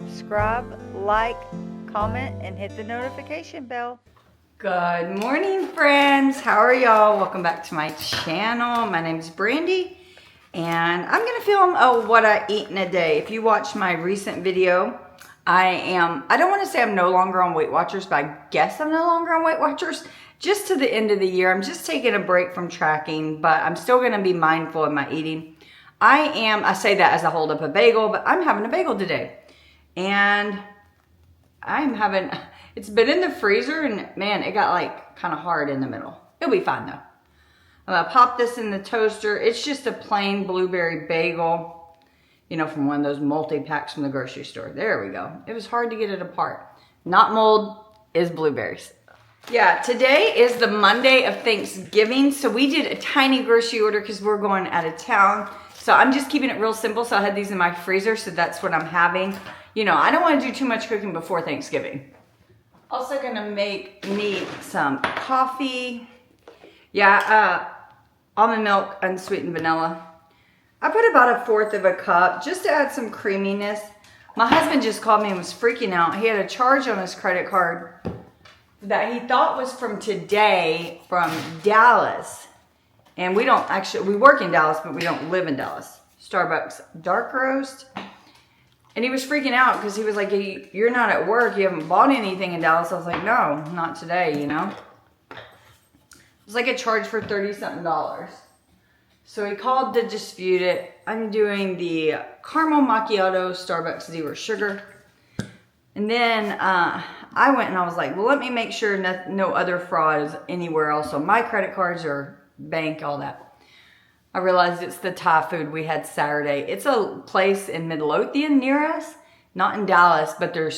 subscribe, like, comment, and hit the notification bell. Good morning, friends. How are y'all? Welcome back to my channel. My name is Brandy, and I'm gonna film what I eat in a day. If you watch my recent video, I don't want to say I'm no longer on Weight Watchers, but I guess I'm no longer on Weight Watchers. Just to the end of the year, I'm just taking a break from tracking, but I'm still gonna be mindful of my eating. I say that as I hold up a bagel, but I'm having a bagel today. And it's been in the freezer and man, it got like kind of hard in the middle. It'll be fine though. I'm gonna pop this in the toaster. It's just a plain blueberry bagel, you know, from one of those multi-packs from the grocery store. There we go. It was hard to get it apart. Not mold, is blueberries. Yeah, today is the Monday of Thanksgiving. So we did a tiny grocery order because we're going out of town. So I'm just keeping it real simple. So I had these in my freezer. So that's what I'm having. You know, I don't want to do too much cooking before Thanksgiving. Also gonna make me some coffee. Yeah, almond milk, unsweetened vanilla. I put about 1/4 of a cup just to add some creaminess. My husband just called me and was freaking out. He had a charge on his credit card that he thought was from today from Dallas. And we work in Dallas, but we don't live in Dallas. Starbucks dark roast. And he was freaking out because he was like, hey, you're not at work. You haven't bought anything in Dallas. I was like, no, not today, you know. It was like a charge for $30-something. So he called to dispute it. I'm doing the caramel macchiato, Starbucks 0 sugar. And then I went and I was like, well, let me make sure no other fraud is anywhere else on my credit cards or bank, all that. I realized it's the Thai food we had Saturday. It's a place in Midlothian near us, not in Dallas, but their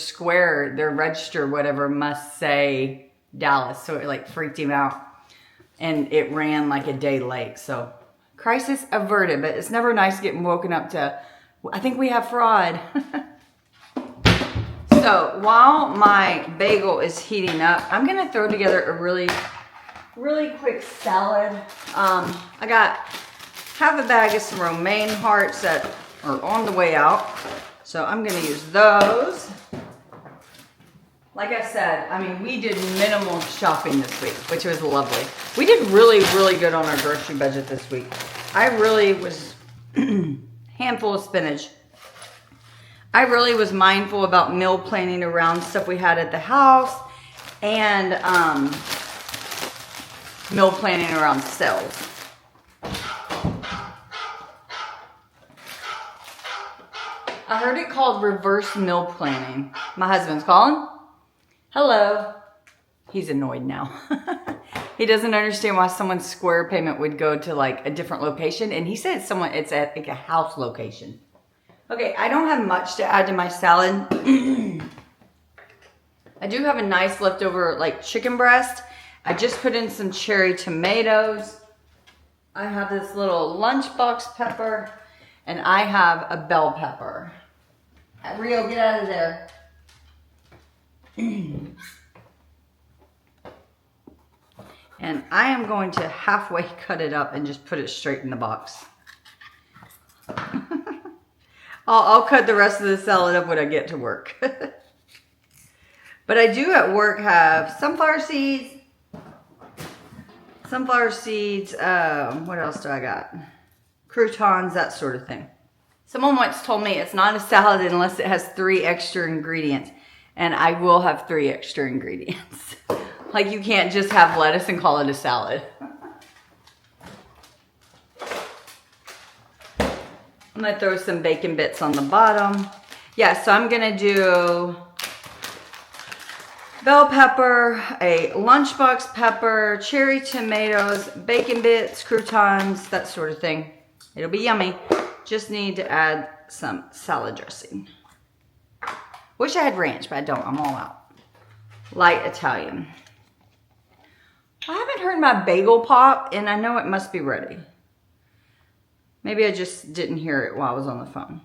register, whatever, must say Dallas. So it like freaked him out and it ran like a day late. So crisis averted, but it's never nice getting woken up to, I think we have fraud. So while my bagel is heating up, I'm gonna throw together a really quick salad. I got half a bag of some romaine hearts that are on the way out. So I'm gonna use those. Like I said, I mean, we did minimal shopping this week, which was lovely. We did really good on our grocery budget this week. I really was, handful of spinach. I really was mindful about meal planning around stuff we had at the house and meal planning around sales. I heard it called reverse meal planning. My husband's calling. Hello. He's annoyed now. He doesn't understand why someone's Square payment would go to like a different location. And he said it's at like a house location. Okay, I don't have much to add to my salad. I do have a nice leftover like chicken breast. I just put in some cherry tomatoes. I have this little lunchbox pepper and I have a bell pepper. Rio, get out of there. And I am going to halfway cut it up and just put it straight in the box. I'll cut the rest of the salad up when I get to work. But I do at work have sunflower seeds. What else do I got? Croutons, that sort of thing. Someone once told me it's not a salad unless it has 3 extra ingredients. And I will have 3 extra ingredients. Like you can't just have lettuce and call it a salad. I'm gonna throw some bacon bits on the bottom. Yeah, so I'm gonna do bell pepper, a lunchbox pepper, cherry tomatoes, bacon bits, croutons, that sort of thing. It'll be yummy. Just need to add some salad dressing. Wish I had ranch, but I don't. I'm all out. Light Italian. I haven't heard my bagel pop, and I know it must be ready. Maybe I just didn't hear it while I was on the phone.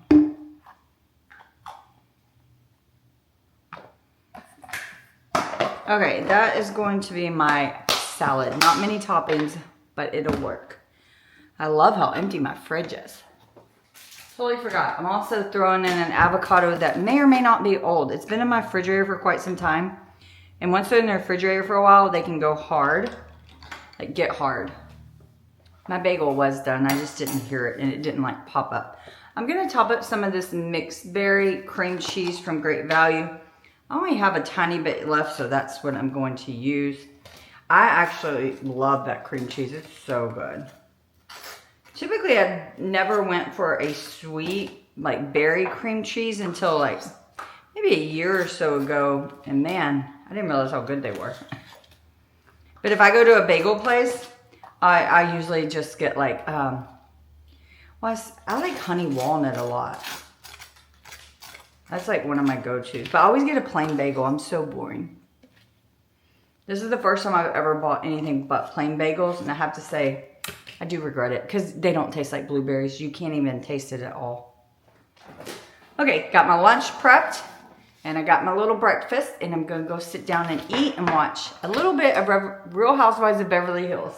Okay, that is going to be my salad. Not many toppings, but it'll work. I love how empty my fridge is. Totally forgot. I'm also throwing in an avocado that may or may not be old. It's been in my refrigerator for quite some time. And once they're in the refrigerator for a while, they can go hard. Like get hard. My bagel was done. I just didn't hear it and it didn't like pop up. I'm going to top up some of this mixed berry cream cheese from Great Value. I only have a tiny bit left, so that's what I'm going to use. I actually love that cream cheese. It's so good. Typically, I never went for a sweet, like berry cream cheese until like maybe a year or so ago. And man, I didn't realize how good they were. But if I go to a bagel place, I usually just get like, I like honey walnut a lot. That's like one of my go-tos. But I always get a plain bagel. I'm so boring. This is the first time I've ever bought anything but plain bagels. And I have to say, I do regret it because they don't taste like blueberries. You can't even taste it at all. Okay, got my lunch prepped. And I got my little breakfast. And I'm going to go sit down and eat and watch a little bit of Real Housewives of Beverly Hills.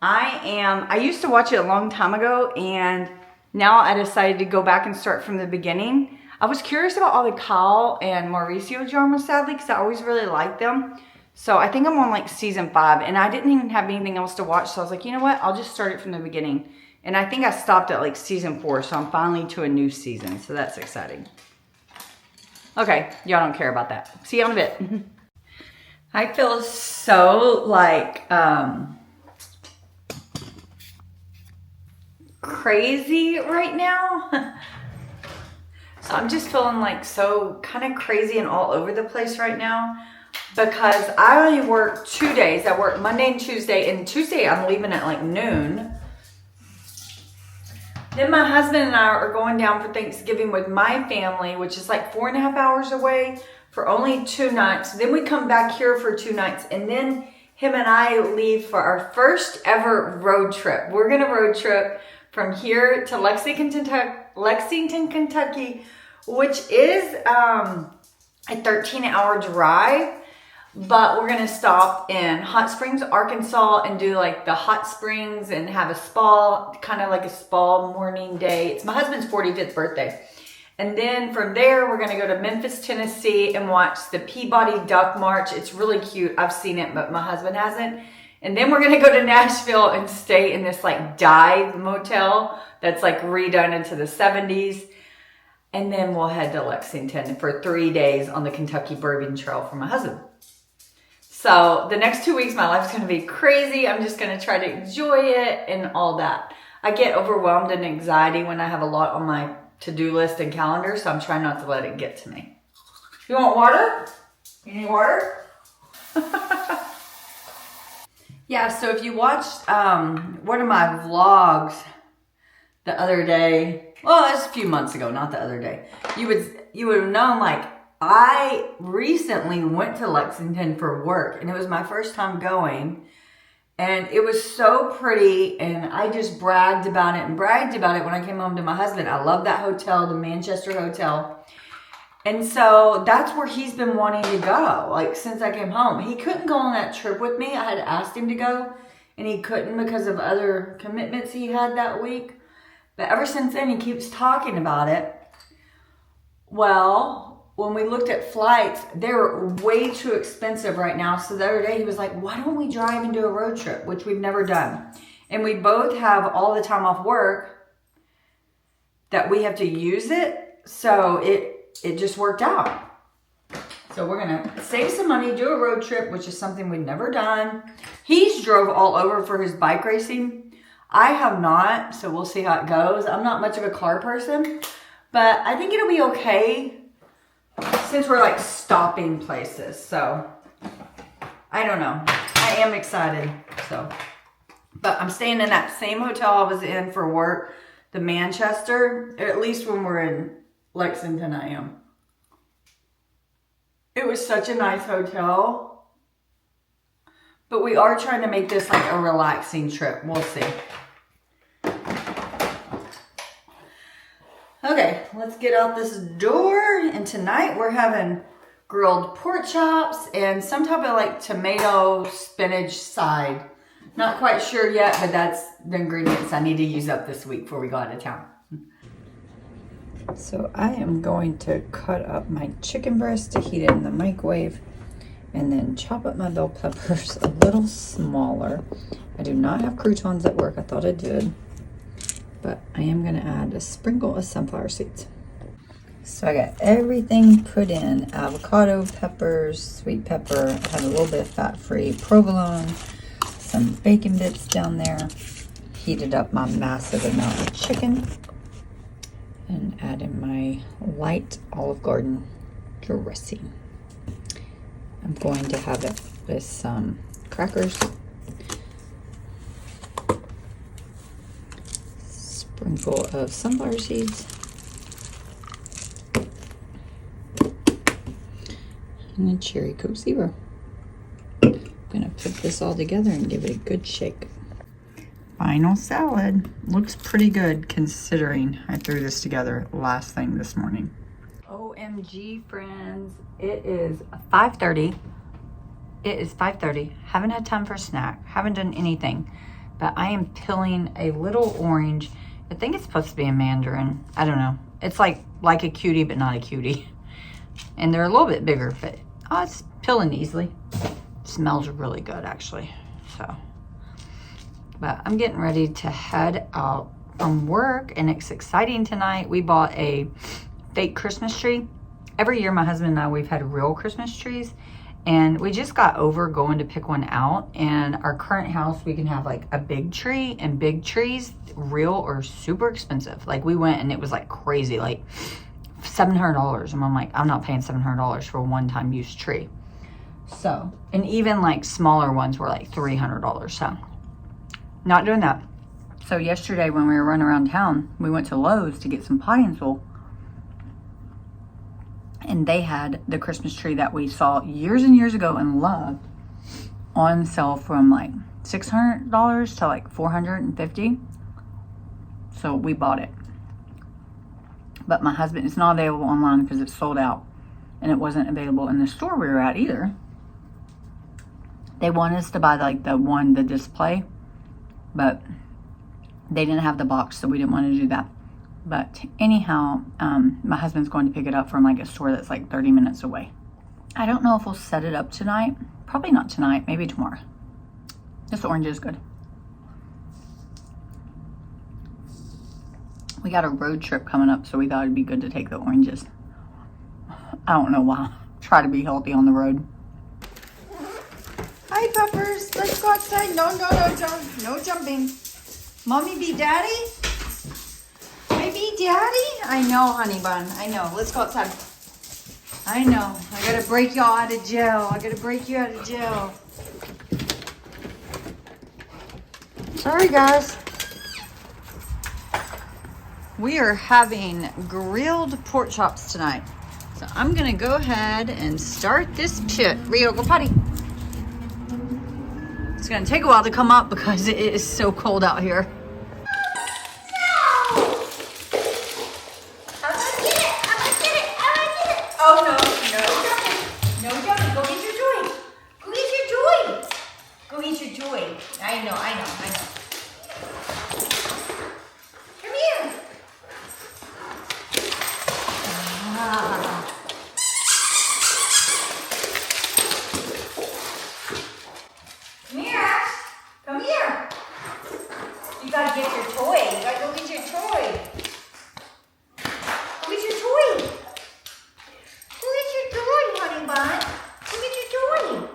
I used to watch it a long time ago. And now I decided to go back and start from the beginning. I was curious about all the Kyle and Mauricio drama, sadly, because I always really liked them. So I think I'm on like season 5, and I didn't even have anything else to watch. So I was like, you know what? I'll just start it from the beginning. And I think I stopped at like season 4, so I'm finally to a new season. So that's exciting. Okay, y'all don't care about that. See you in a bit. I feel so like crazy right now. So I'm just feeling like so kind of crazy and all over the place right now. Because I only work 2 days. I work Monday and Tuesday. And Tuesday I'm leaving at like noon. Then my husband and I are going down for Thanksgiving with my family, which is like 4.5 hours away, for only 2 nights. Then we come back here for 2 nights. And then him and I leave for our first ever road trip. We're going to road trip from here to Lexington, Kentucky, which is a 13-hour drive. But we're going to stop in Hot Springs, Arkansas, and do like the hot springs and have a spa, kind of like a spa morning day. It's my husband's 45th birthday. And then from there, we're going to go to Memphis, Tennessee and watch the Peabody Duck March. It's really cute. I've seen it, but my husband hasn't. And then we're going to go to Nashville and stay in this like dive motel that's like redone into the 70s. And then we'll head to Lexington for 3 days on the Kentucky Bourbon Trail for my husband. So the next 2 weeks, my life's going to be crazy. I'm just going to try to enjoy it and all that. I get overwhelmed and anxiety when I have a lot on my to-do list and calendar, so I'm trying not to let it get to me. You want water? You need water? Yeah, so if you watched one of my vlogs the other day, well, it's a few months ago, not the other day, you would have known, like, I recently went to Lexington for work, and it was my first time going, and it was so pretty, and I just bragged about it when I came home to my husband. I love that hotel, the Manchester Hotel, and so that's where he's been wanting to go, like, since I came home. He couldn't go on that trip with me. I had asked him to go, and he couldn't because of other commitments he had that week, but ever since then, he keeps talking about it. Well, when we looked at flights, they're way too expensive right now. So the other day he was like, why don't we drive and do a road trip, which we've never done. And we both have all the time off work that we have to use it. So it just worked out. So we're going to save some money, do a road trip, which is something we've never done. He's drove all over for his bike racing. I have not, so we'll see how it goes. I'm not much of a car person, but I think it'll be okay. Since we're like stopping places, so I don't know. I am excited, so. But I'm staying in that same hotel I was in for work, the Manchester. At least when we're in Lexington, I am. It was such a nice hotel. But we are trying to make this like a relaxing trip. We'll see. Okay, let's get out this door, and tonight we're having grilled pork chops and some type of like tomato spinach side. Not quite sure yet, but that's the ingredients I need to use up this week before we go out of town. So I am going to cut up my chicken breast to heat it in the microwave and then chop up my bell peppers a little smaller. I do not have croutons at work. I thought I did, but I am going to add a sprinkle of sunflower seeds. So I got everything put in: avocado, peppers, sweet pepper. I had a little bit of fat-free provolone, some bacon bits down there. Heated up my massive amount of chicken and add in my light Olive Garden dressing. I'm going to have it with some crackers, sprinkle of sunflower seeds, and a cherry Coke Zero. I'm gonna put this all together and give it a good shake. Final salad. Looks pretty good considering I threw this together last thing this morning. OMG, friends. It is 5:30. It is 5:30. Haven't had time for a snack. Haven't done anything. But I am peeling a little orange. I think it's supposed to be a mandarin. I don't know. It's like a cutie, but not a cutie. And they're a little bit bigger, but it's peeling easily. Smells really good, actually. So, but I'm getting ready to head out from work, and it's exciting tonight. We bought a fake Christmas tree. Every year, my husband and I, we've had real Christmas trees, and we just got over going to pick one out. And our current house, we can have like a big tree, and big trees, real, or super expensive. Like we went and it was like crazy, like $700. And I'm like, I'm not paying $700 for a one-time use tree. So, and even like smaller ones were like $300. So, not doing that. So yesterday when we were running around town, we went to Lowe's to get some potting soil. And they had the Christmas tree that we saw years and years ago and loved on sale from like $600 to like $450. So we bought it. But my husband, it's not available online because it's sold out. And it wasn't available in the store we were at either. They wanted us to buy like the display, but they didn't have the box, so we didn't want to do that. But anyhow, my husband's going to pick it up from like a store that's like 30 minutes away. I don't know if we'll set it up tonight. Probably not tonight, maybe tomorrow. This orange is good. We got a road trip coming up, so we thought it'd be good to take the oranges. I don't know why. Try to be healthy on the road. Hi, puppers. Let's go outside. No jumping. Mommy be daddy? I be daddy? I know, honey bun. I know. Let's go outside. I know. I gotta break y'all out of jail. I gotta break you out of jail. Sorry, guys. We are having grilled pork chops tonight. So I'm gonna go ahead and start this pit. Rio, go potty. It's gonna take a while to come up because it is so cold out here. No! I'm gonna get it! I'm gonna get it! I'm gonna get it! Oh no, no jumping. No jumping. Go get your toy. Go get your toy! Go get your toy. I know. Come here! Ah. MERACH! Come here! You gotta get your toy. You gotta go get your toy. Go get your toy! Go get your toy, honey bun! Go get your toy!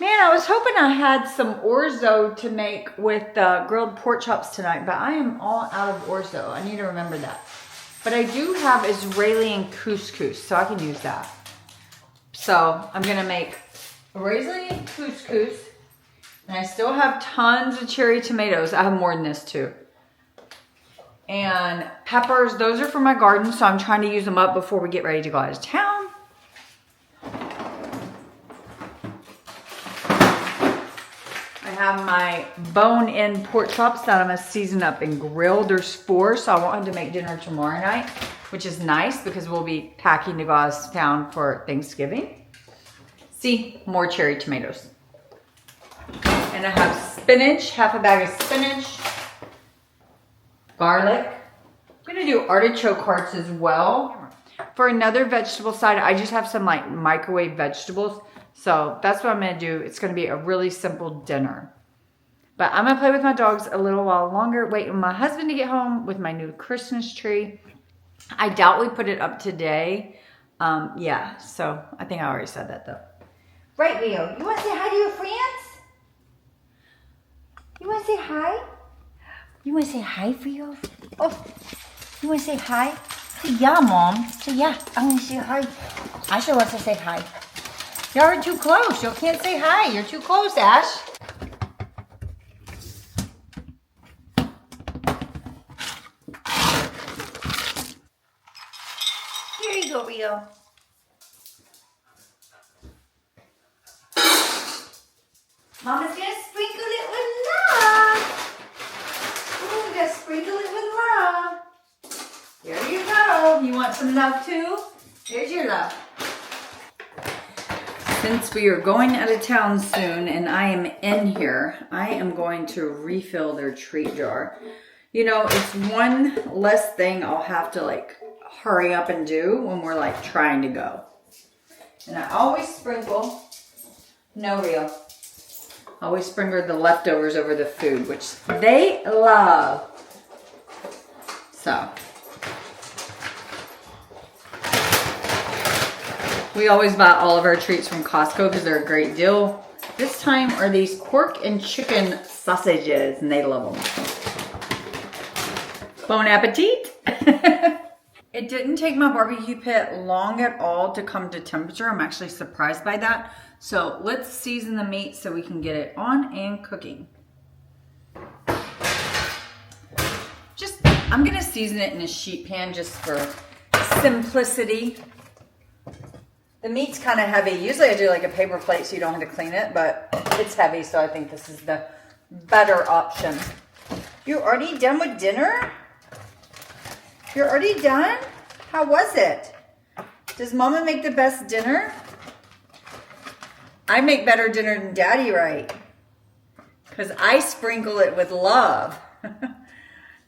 Man, I was hoping I had some orzo to make with grilled pork chops tonight, but I am all out of orzo. I need to remember that. But I do have Israeli and couscous, so I can use that. So I'm gonna make Israeli and couscous, and I still have tons of cherry tomatoes. I have more than this too. And peppers, those are from my garden, so I'm trying to use them up before we get ready to go out of town. I have my bone-in pork chops that I'm gonna season up and grill. There's 4, so I won't have to make dinner tomorrow night, which is nice because we'll be packing to go out of town for Thanksgiving. See, more cherry tomatoes. And I have spinach, half a bag of spinach, garlic. I'm gonna do artichoke hearts as well. For another vegetable side, I just have some like microwave vegetables. So that's what I'm gonna do. It's gonna be a really simple dinner. But I'm gonna play with my dogs a little while longer, wait for my husband to get home with my new Christmas tree. I doubt we put it up today. Yeah, so I think I already said that though. Right, Rio. You want to say hi to your friends? You want to say hi? You want to say hi, Rio? Oh, you want to say hi? Say yeah, Mom. Say yeah. I want to say hi. Asher wants to say hi. You're too close. You can't say hi. You're too close, Ash. Here you go, Rio. Mama's gonna sprinkle it with love. Ooh, we're gonna sprinkle it with love. There you go. You want some love too? There's your love. Since we are going out of town soon and I am in here, I am going to refill their treat jar. You know, it's one less thing I'll have to like hurry up and do when we're like trying to go. And I always sprinkle, no real, always sprinkle the leftovers over the food, which they love. So. We always buy all of our treats from Costco because they're a great deal. This time are these pork and chicken sausages, and they love them. Bon appetit! It didn't take my barbecue pit long at all to come to temperature. I'm actually surprised by that. So let's season the meat so we can get it on and cooking. I'm gonna season it in a sheet pan just for simplicity. The meat's kind of heavy. Usually I do like a paper plate so you don't have to clean it, but it's heavy, so I think this is the better option. You're already done with dinner? You're already done? How was it? Does Mama make the best dinner? I make better dinner than Daddy, right? Because I sprinkle it with love.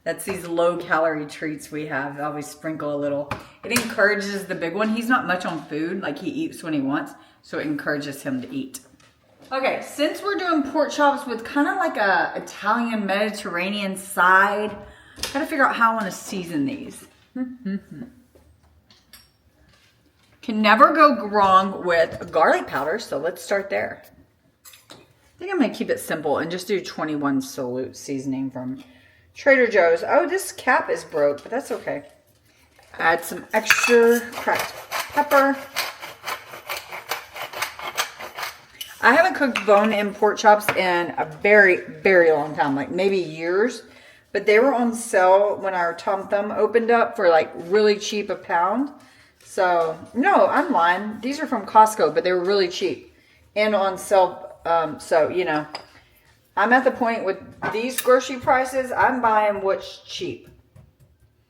That's these low-calorie treats we have. I always sprinkle a little. It encourages the big one. He's not much on food. Like, he eats when he wants, so it encourages him to eat. Okay, since we're doing pork chops with kind of like a Italian Mediterranean side, I gotta figure out how I want to season these. Can never go wrong with garlic powder, so let's start there. I think I'm gonna keep it simple and just do 21 Salute seasoning from Trader Joe's. Oh, this cap is broke, but that's okay. Add some extra cracked pepper. I haven't cooked bone-in pork chops in a very, very long time, like maybe years. But they were on sale when our Tom Thumb opened up for like really cheap, a pound. So, no, I'm lying. These are from Costco, but they were really cheap and on sale. So, you know, I'm at the point with these grocery prices, I'm buying what's cheap.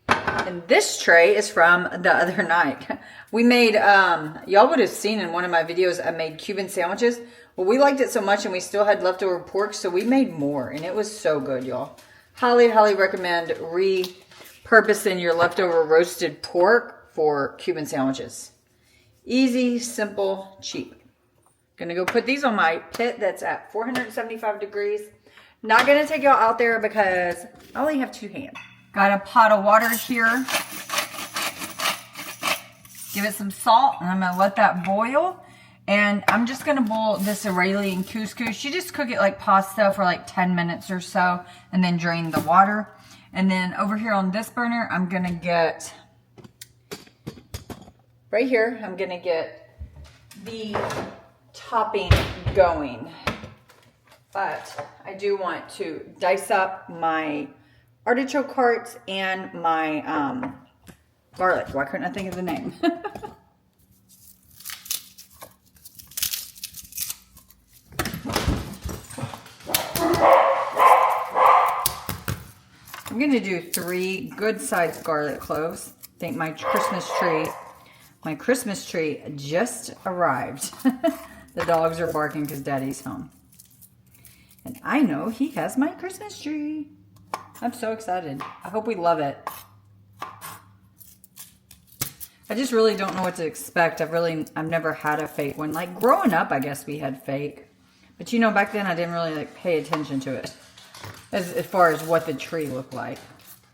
And this tray is from the other night. We made, y'all would have seen in one of my videos, I made Cuban sandwiches. Well, we liked it so much and we still had leftover pork, so we made more. And it was so good, y'all. Highly, highly recommend repurposing your leftover roasted pork for Cuban sandwiches. Easy, simple, cheap. Gonna go put these on my pit that's at 475 degrees. Not gonna take y'all out there because I only have 2 hands. Got a pot of water here. Give it some salt and I'm gonna let that boil. And I'm just gonna boil this Iranian couscous. You just cook it like pasta for like 10 minutes or so and then drain the water. And then over here on this burner, I'm gonna get, right here, I'm gonna get the topping going. But I do want to dice up my artichoke hearts and my garlic. Why couldn't I think of the name? I'm going to do 3 good-sized garlic cloves. I think my Christmas tree just arrived. The dogs are barking because Daddy's home. And I know he has my Christmas tree. I'm so excited. I hope we love it. I just really don't know what to expect. I've never had a fake one. Like growing up, I guess we had fake. But you know, back then I didn't really like pay attention to it. As far as what the tree looked like.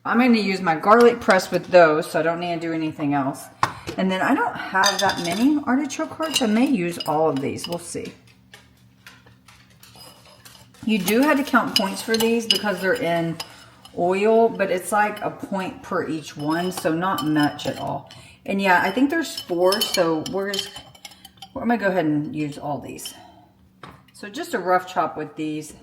I'm going to use my garlic press with those, so I don't need to do anything else. And then I don't have that many artichoke hearts. I may use all of these. We'll see. You do have to count points for these because they're in oil, but it's like a point per each one, so not much at all. And yeah, I think there's 4, so I'm going to go ahead and use all these. So just a rough chop with these.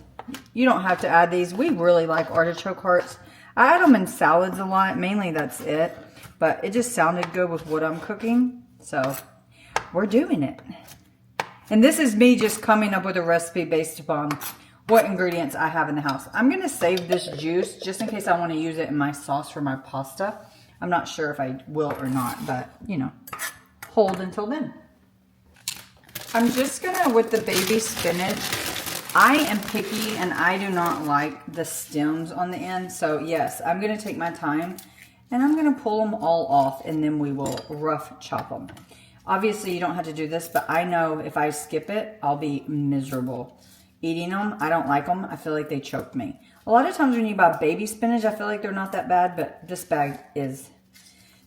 You don't have to add these. We really like artichoke hearts. I add them in salads a lot. Mainly that's it. But it just sounded good with what I'm cooking. So we're doing it. And this is me just coming up with a recipe based upon what ingredients I have in the house. I'm going to save this juice just in case I want to use it in my sauce for my pasta. I'm not sure if I will or not, but you know, hold until then. I'm just going to, with the baby spinach, I am picky and I do not like the stems on the end. So yes, I'm going to take my time and I'm going to pull them all off and then we will rough chop them. Obviously you don't have to do this, but I know if I skip it, I'll be miserable eating them. I don't like them. I feel like they choke me. A lot of times when you buy baby spinach, I feel like they're not that bad, but this bag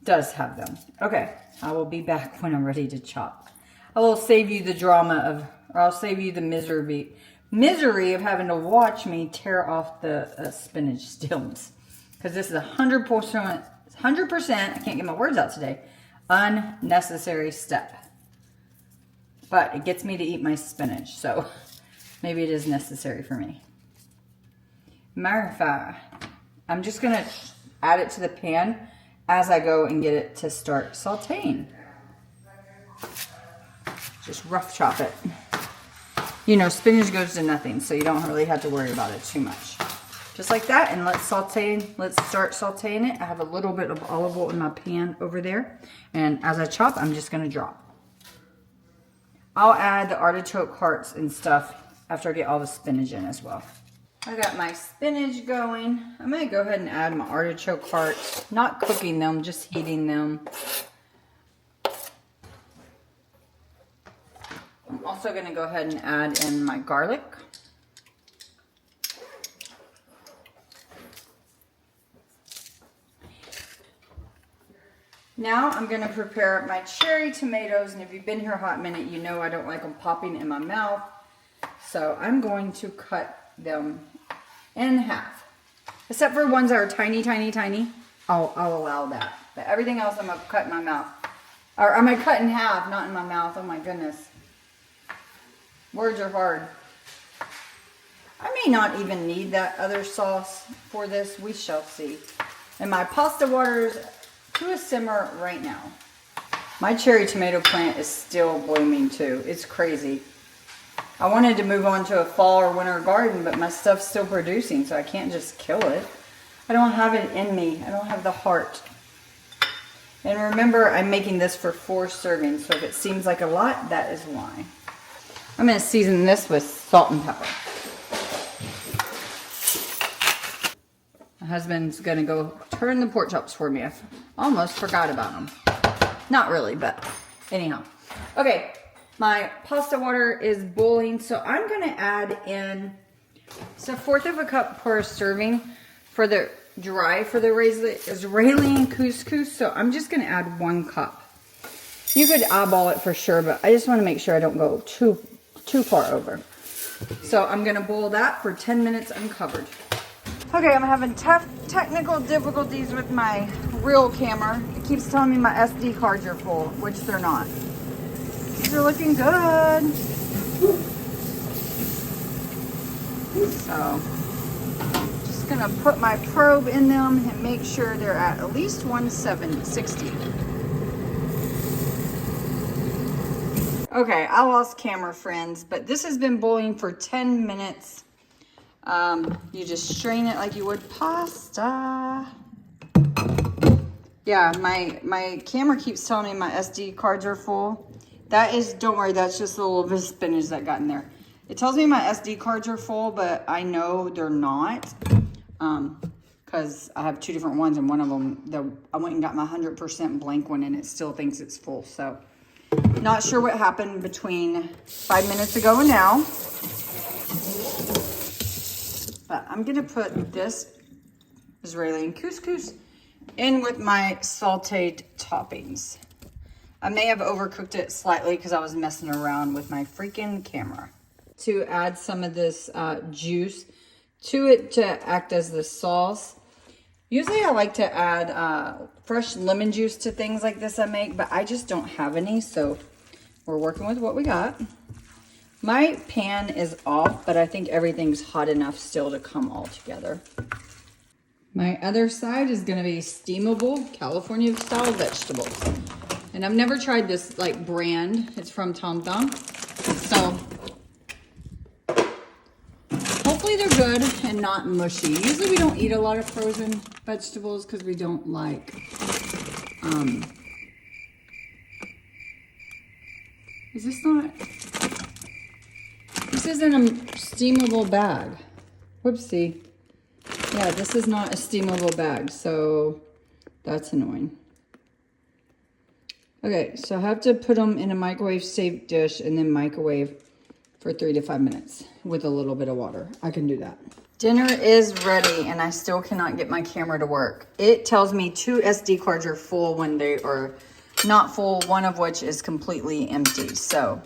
does have them. Okay, I will be back when I'm ready to chop. I will save you the drama of, or I'll save you the misery of having to watch me tear off the spinach stems. Because this is 100%, I can't get my words out today, unnecessary step. But it gets me to eat my spinach, so maybe it is necessary for me. Matter I'm just going to add it to the pan as I go and get it to start sauteing. Just rough chop it. You know, spinach goes to nothing, so you don't really have to worry about it too much. Just like that, and let's start sauteing it. I have a little bit of olive oil in my pan over there, and as I chop, I'm just gonna drop. I'll add the artichoke hearts and stuff after I get all the spinach in as well. I got my spinach going. I'm gonna go ahead and add my artichoke hearts, not cooking them, just heating them. I'm also going to go ahead and add in my garlic. Now I'm going to prepare my cherry tomatoes, and if you've been here a hot minute, you know I don't like them popping in my mouth. So I'm going to cut them in half. Except for ones that are tiny, tiny, tiny, I'll allow that. But everything else I'm going to cut in my mouth. Or I'm going to cut in half, not in my mouth. Oh my goodness. Words are hard. I may not even need that other sauce for this. We shall see. And my pasta water is to a simmer right now. My cherry tomato plant is still blooming too. It's crazy. I wanted to move on to a fall or winter garden, but my stuff's still producing, so I can't just kill it. I don't have it in me. I don't have the heart. And remember, I'm making this for 4 servings, so if it seems like a lot, that is why. I'm going to season this with salt and pepper. My husband's going to go turn the pork chops for me. I almost forgot about them. Not really, but anyhow. Okay, my pasta water is boiling, so I'm going to add in, it's 1/4 cup per serving for the dry, for the Israeli couscous, so I'm just going to add 1 cup. You could eyeball it for sure, but I just want to make sure I don't go too far over. So I'm going to boil that for 10 minutes uncovered. Okay, I'm having tough technical difficulties with my real camera. It keeps telling me my SD cards are full, which they're not. These are looking good. So, just going to put my probe in them and make sure they're at least 160. Okay, I lost camera, friends, but this has been boiling for 10 minutes. You just strain it like you would pasta. Yeah, my camera keeps telling me my SD cards are full. That is, don't worry, that's just a little bit of spinach that got in there. It tells me my SD cards are full, but I know they're not. Because I have two different ones, and one of them, I went and got my 100% blank one, and it still thinks it's full. So, not sure what happened between 5 minutes ago and now. But I'm going to put this Israeli couscous in with my sauteed toppings. I may have overcooked it slightly because I was messing around with my freaking camera. To add some of this juice to it to act as the sauce. Usually I like to add fresh lemon juice to things like this I make, but I just don't have any, so we're working with what we got. My pan is off, but I think everything's hot enough still to come all together. My other side is gonna be steamable California style vegetables. And I've never tried this like brand. It's from Tom Thumb. So hopefully they're good and not mushy. Usually we don't eat a lot of frozen vegetables because we don't like is this not, this isn't a steamable bag. Whoopsie. Yeah, this is not a steamable bag, so that's annoying. Okay, so I have to put them in a microwave safe dish and then microwave for 3 to 5 minutes with a little bit of water. I can do that. Dinner is ready and I still cannot get my camera to work. It tells me 2 SD cards are full when they are not full, one of which is completely empty. So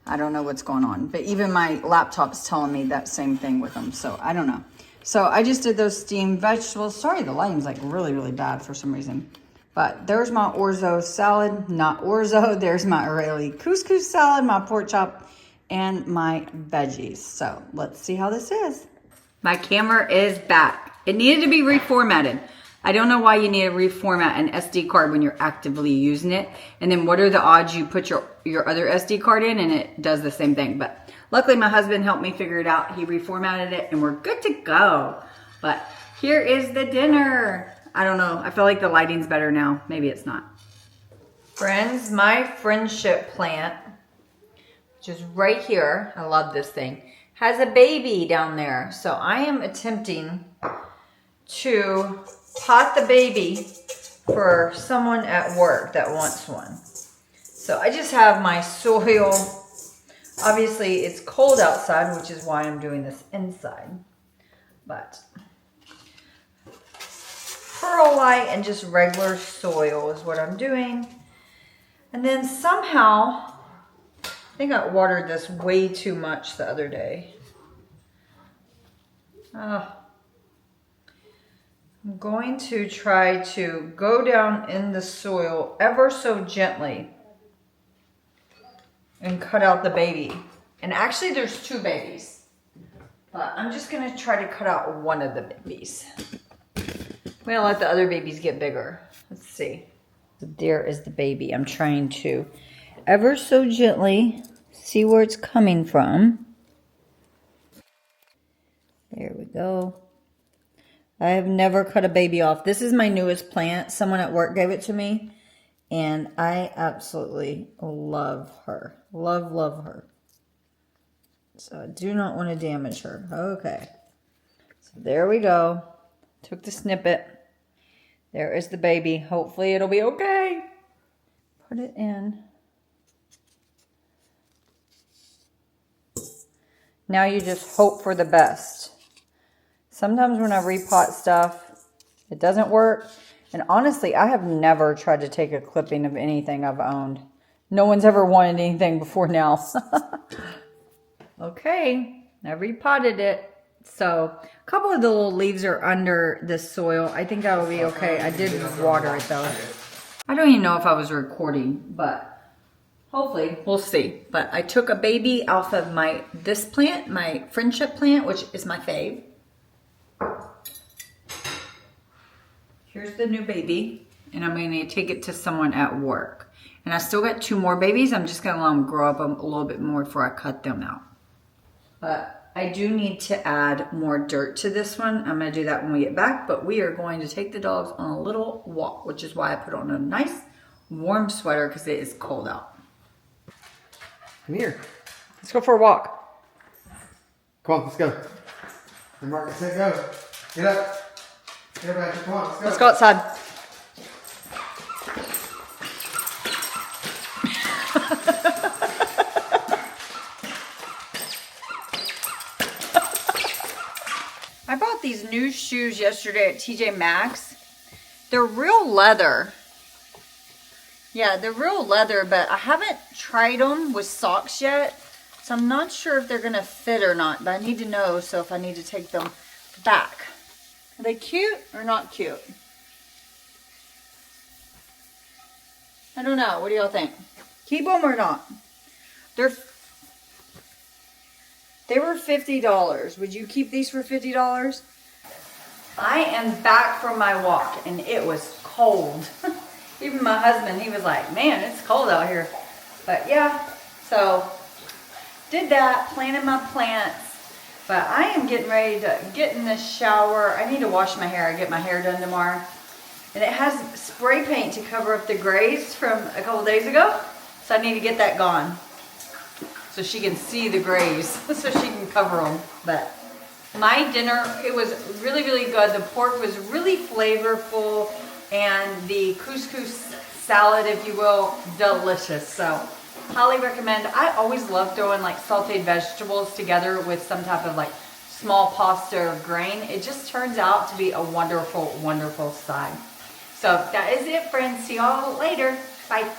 I don't know what's going on, but even my laptop's telling me that same thing with them. So I don't know. So I just did those steamed vegetables. Sorry, the lighting's like really, really bad for some reason. But there's my orzo salad, not orzo. There's my Israeli couscous salad, my pork chop, and my veggies. So let's see how this is. My camera is back. It needed to be reformatted. I don't know why you need to reformat an SD card when you're actively using it. And then what are the odds you put your other SD card in and it does the same thing. But luckily my husband helped me figure it out. He reformatted it and we're good to go. But here is the dinner. I don't know. I feel like the lighting's better now. Maybe it's not. Friends, my friendship plant, which is right here, I love this thing, has a baby down there. So I am attempting to pot the baby for someone at work that wants one. So I just have my soil. Obviously, it's cold outside, which is why I'm doing this inside. But perlite and just regular soil is what I'm doing. And then somehow, I think I watered this way too much the other day. I'm going to try to go down in the soil ever so gently and cut out the baby. And actually there's 2 babies, but I'm just gonna try to cut out one of the babies. I'm gonna let the other babies get bigger. Let's see. There is the baby. I'm trying to ever so gently see where it's coming from. There we go. I have never cut a baby off. This is my newest plant. Someone at work gave it to me. And I absolutely love her. Love, love her. So I do not want to damage her. Okay. So there we go. Took the snippet. There is the baby. Hopefully it'll be okay. Put it in. Now you just hope for the best. Sometimes when I repot stuff, it doesn't work. And honestly, I have never tried to take a clipping of anything I've owned. No one's ever wanted anything before now. Okay, I repotted it. So a couple of the little leaves are under the soil. I think that will be okay. I did water it though. I don't even know if I was recording, but hopefully we'll see. But I took a baby off of this plant, my friendship plant, which is my fave. Here's the new baby, and I'm going to take it to someone at work. And I still got 2 more babies. I'm just going to let them grow up a little bit more before I cut them out. But I do need to add more dirt to this one. I'm going to do that when we get back, but we are going to take the dogs on a little walk, which is why I put on a nice warm sweater because it is cold out. Come here. Let's go for a walk. Come on, let's go. And Marcus said go. Get up. Get up, Ashley. Come on, let's go. Let's go outside. I bought these new shoes yesterday at TJ Maxx. They're real leather. Yeah, they're real leather, but I haven't tried them with socks yet. So I'm not sure if they're going to fit or not, but I need to know so if I need to take them back. Are they cute or not cute? I don't know. What do y'all think? Keep them or not? They were $50. Would you keep these for $50? I am back from my walk and it was cold. Even my husband, he was like, man, it's cold out here. But yeah, so did that, planted my plants. But I am getting ready to get in the shower. I need to wash my hair. I get my hair done tomorrow. And it has spray paint to cover up the grays from a couple days ago. So I need to get that gone. So she can see the grays. So she can cover them. But my dinner, it was really, really good. The pork was really flavorful. And the couscous salad, if you will, delicious. So highly recommend. I always love throwing like sauteed vegetables together with some type of like small pasta or grain. It just turns out to be a wonderful, wonderful side. So that is it, friends. See y'all later. Bye.